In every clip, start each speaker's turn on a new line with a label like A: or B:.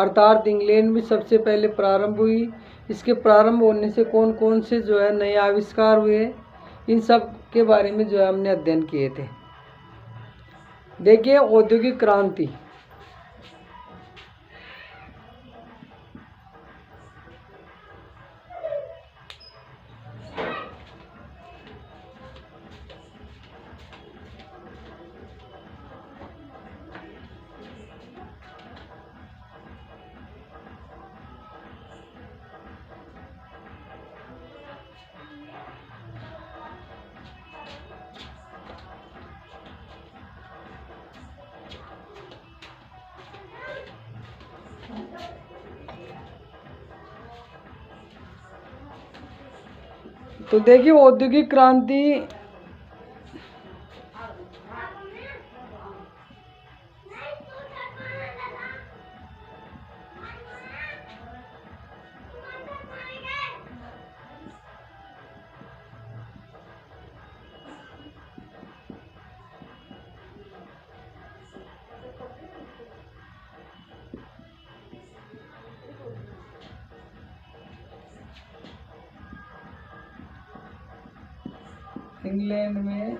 A: अर्थात इंग्लैंड में सबसे पहले प्रारंभ हुई। इसके प्रारंभ होने से कौन कौन से जो है नए आविष्कार हुए, इन सब के बारे में जो है हमने अध्ययन किए थे। देखिए औद्योगिक क्रांति। तो देखिए औद्योगिक क्रांति इंग्लैंड में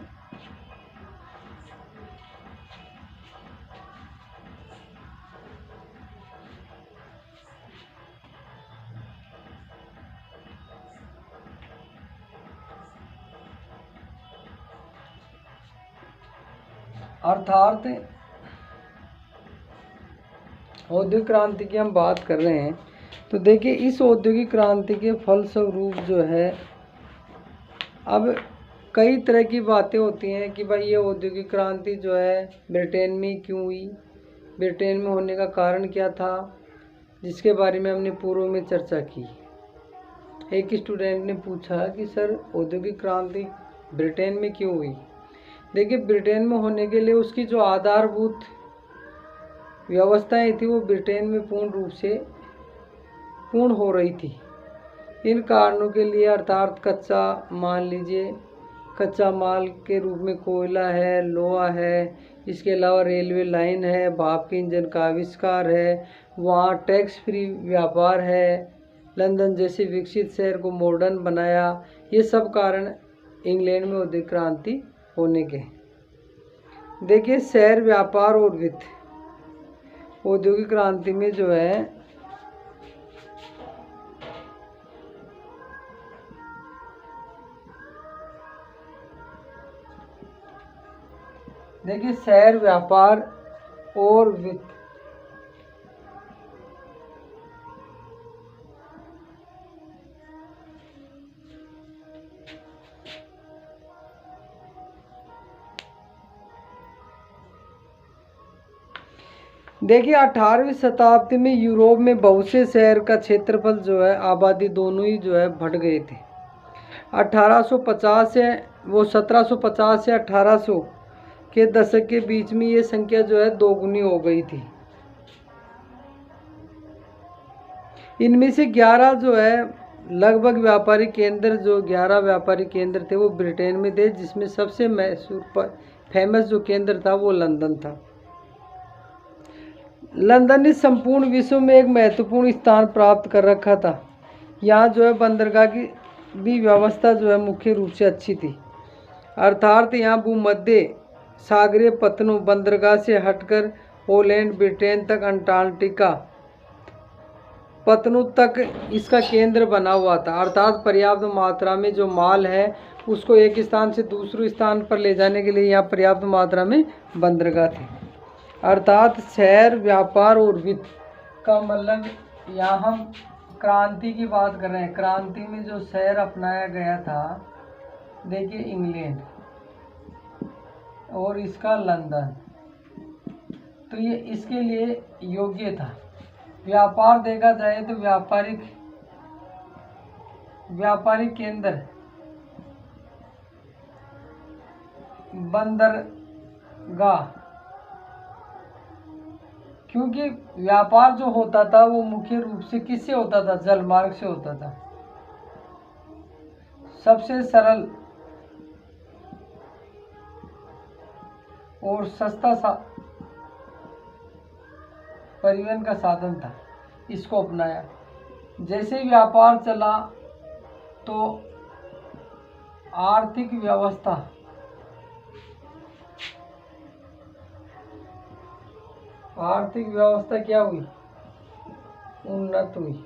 A: अर्थात औद्योगिक क्रांति की हम बात कर रहे हैं। तो देखिए इस औद्योगिक क्रांति के फलस्वरूप जो है अब कई तरह की बातें होती हैं कि भाई ये औद्योगिक क्रांति जो है ब्रिटेन में क्यों हुई, ब्रिटेन में होने का कारण क्या था, जिसके बारे में हमने पूर्व में चर्चा की। एक स्टूडेंट ने पूछा कि सर औद्योगिक क्रांति ब्रिटेन में क्यों हुई। देखिए ब्रिटेन में होने के लिए उसकी जो आधारभूत व्यवस्थाएं थी वो ब्रिटेन में पूर्ण रूप से पूर्ण हो रही थी। इन कारणों के लिए अर्थात कच्चा मान लीजिए कच्चा माल के रूप में कोयला है, लोहा है, इसके अलावा रेलवे लाइन है, भाप के इंजन का आविष्कार है, वहाँ टैक्स फ्री व्यापार है, लंदन जैसे विकसित शहर को मॉडर्न बनाया। ये सब कारण इंग्लैंड में औद्योगिक क्रांति होने के। देखिए शहर व्यापार और वित्त। औद्योगिक क्रांति में जो है देखिए शहर व्यापार और वित्त। देखिए 18वीं शताब्दी में यूरोप में बहुत से शहर का क्षेत्रफल जो है आबादी दोनों ही जो है बढ़ गए थे। 1850 से 1750 से 1800 के दशक के बीच में ये संख्या जो है दोगुनी हो गई थी। इनमें से 11 जो है लगभग व्यापारिक केंद्र, जो 11 व्यापारिक केंद्र थे वो ब्रिटेन में थे, जिसमें सबसे मशहूर फेमस जो केंद्र था वो लंदन था। लंदन ने संपूर्ण विश्व में एक महत्वपूर्ण स्थान प्राप्त कर रखा था। यहाँ जो है बंदरगाह की भी व्यवस्था जो है मुख्य रूप से अच्छी थी। अर्थात यहाँ भूमध्य सागरीय पत्तनों बंदरगाह से हटकर हॉलैंड, ब्रिटेन तक, अंटार्कटिका पत्तनों तक इसका केंद्र बना हुआ था। अर्थात पर्याप्त मात्रा में जो माल है उसको एक स्थान से दूसरे स्थान पर ले जाने के लिए यहाँ पर्याप्त मात्रा में बंदरगाह थे। अर्थात शहर व्यापार और वित्त का मतलब, यहाँ हम क्रांति की बात कर रहे हैं। क्रांति में जो शहर अपनाया गया था, देखिए इंग्लैंड और इसका लंदन, तो ये इसके लिए योग्य था। व्यापार देखा जाए तो व्यापारिक केंद्र बंदरगाह, क्योंकि व्यापार जो होता था वो मुख्य रूप से किससे होता था, जल मार्ग से होता था। सबसे सरल और सस्ता परिवहन का साधन था। इसको अपनाया। जैसे व्यापार चला तो आर्थिक व्यवस्था क्या हुई, उन्नत हुई।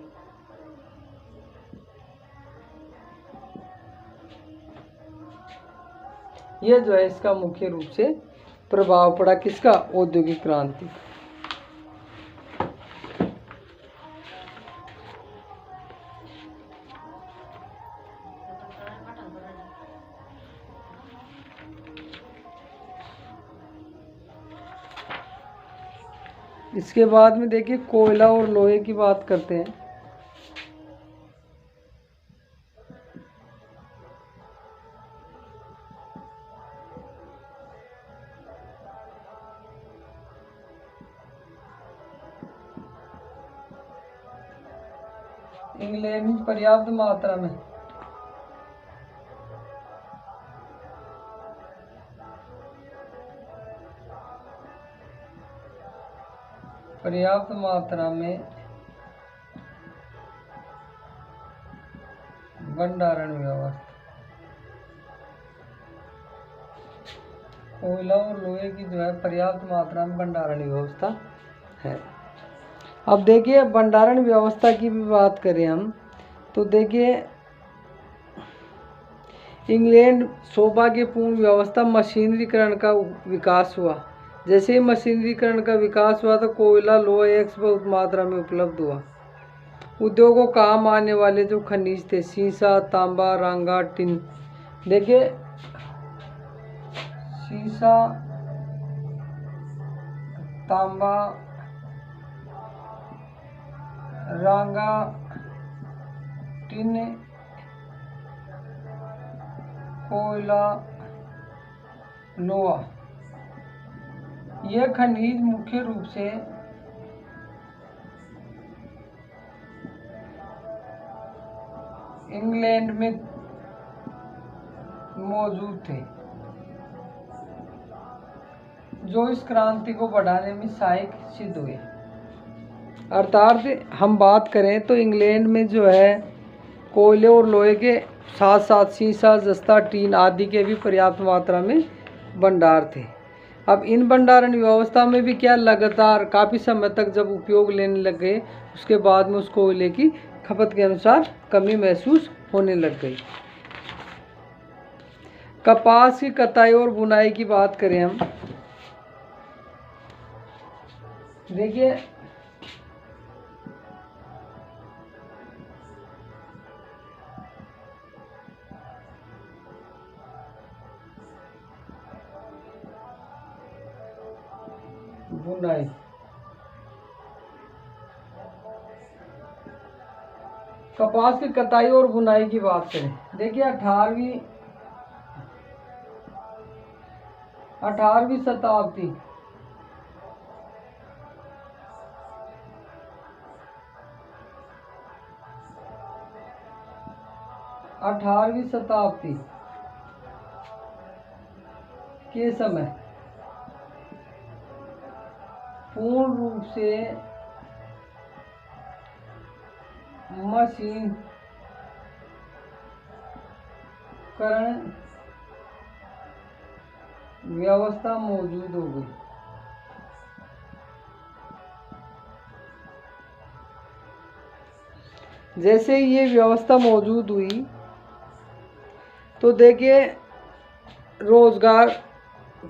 A: यह जो है इसका मुख्य रूप से प्रभाव पड़ा, किसका, औद्योगिक क्रांति। इसके बाद में देखिए कोयला और लोहे की बात करते हैं। इंग्लैंड में पर्याप्त मात्रा में भंडारण व्यवस्था, कोयला और लोहे की जो है पर्याप्त मात्रा में भंडारण व्यवस्था है। अब देखिए भंडारण व्यवस्था की भी बात करें हम तो देखिए इंग्लैंड सौभाग्यपूर्ण व्यवस्था, मशीनरीकरण का विकास हुआ। जैसे ही मशीनरीकरण का विकास हुआ तो कोयला लोहा एक बहुत मात्रा में उपलब्ध हुआ। उद्योगों काम आने वाले जो खनिज थे, सीसा, तांबा, रांगा, टिन। देखिए सीसा, तांबा, रांगा, टिन, कोयला, लोहा, यह खनिज मुख्य रूप से इंग्लैंड में मौजूद थे, जो इस क्रांति को बढ़ाने में सहायक सिद्ध हुए। अर्थात हम बात करें तो इंग्लैंड में जो है कोयले और लोहे के साथ साथ सीसा, जस्ता, टीन आदि के भी पर्याप्त मात्रा में भंडार थे। अब इन भंडारण व्यवस्था में भी क्या लगातार काफ़ी समय तक जब उपयोग लेने लग गए, उसके बाद में उस कोयले की खपत के अनुसार कमी महसूस होने लग गई। कपास की कटाई और बुनाई की बात करें हम, देखिए बुनाई, कपास की कटाई और बुनाई की बात करें, देखिए 18वीं शताब्दी के समय पूर्ण रूप से मशीनीकरण व्यवस्था मौजूद हो गई। जैसे ये व्यवस्था मौजूद हुई तो देखिए रोजगार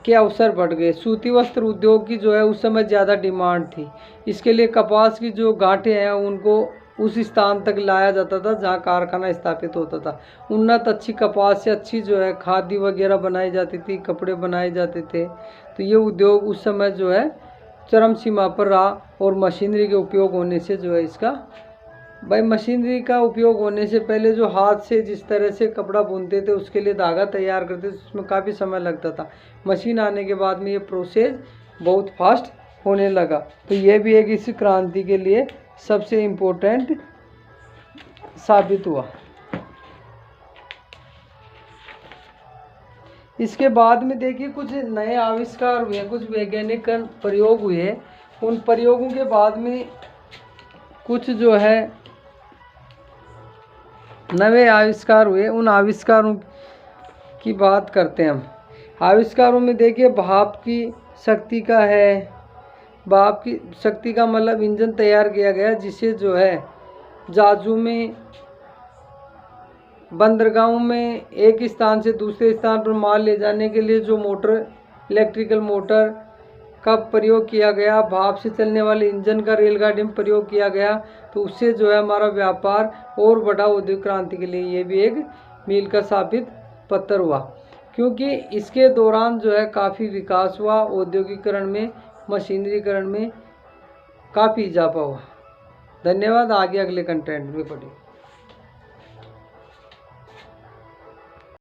A: के अवसर बढ़ गए। सूती वस्त्र उद्योग की जो है उस समय ज़्यादा डिमांड थी। इसके लिए कपास की जो गांठें हैं उनको उस स्थान तक लाया जाता था जहां कारखाना स्थापित होता था। उन्नत अच्छी कपास से अच्छी जो है खादी वगैरह बनाई जाती थी, कपड़े बनाए जाते थे। तो ये उद्योग उस समय जो है चरम सीमा पर रहा और मशीनरी के उपयोग होने से जो है इसका भाई मशीनरी का उपयोग होने से पहले जो हाथ से जिस तरह से कपड़ा बुनते थे उसके लिए धागा तैयार करते थे उसमें काफ़ी समय लगता था। मशीन आने के बाद में ये प्रोसेस बहुत फास्ट होने लगा। तो ये भी एक इस क्रांति के लिए सबसे इम्पोर्टेंट साबित हुआ। इसके बाद में देखिए कुछ नए आविष्कार हुए, कुछ वैज्ञानिक प्रयोग हुए। उन प्रयोगों के बाद में कुछ जो है नए आविष्कार हुए, उन आविष्कारों की बात करते हैं हम। आविष्कारों में देखिए भाप की शक्ति का है। भाप की शक्ति का मतलब इंजन तैयार किया गया जिसे जो है जहाज़ों में, बंदरगाहों में एक स्थान से दूसरे स्थान पर माल ले जाने के लिए जो मोटर, इलेक्ट्रिकल मोटर का प्रयोग किया गया, भाप से चलने वाले इंजन का रेलगाड़ी में प्रयोग किया गया, तो उससे जो है हमारा व्यापार और बड़ा औद्योगिक क्रांति के लिए ये भी एक मील का साबित पत्थर हुआ, क्योंकि इसके दौरान जो है काफ़ी विकास हुआ, औद्योगिकरण में, मशीनरीकरण में काफ़ी इजाफा हुआ। धन्यवाद। आगे अगले कंटेंट में पढ़ें।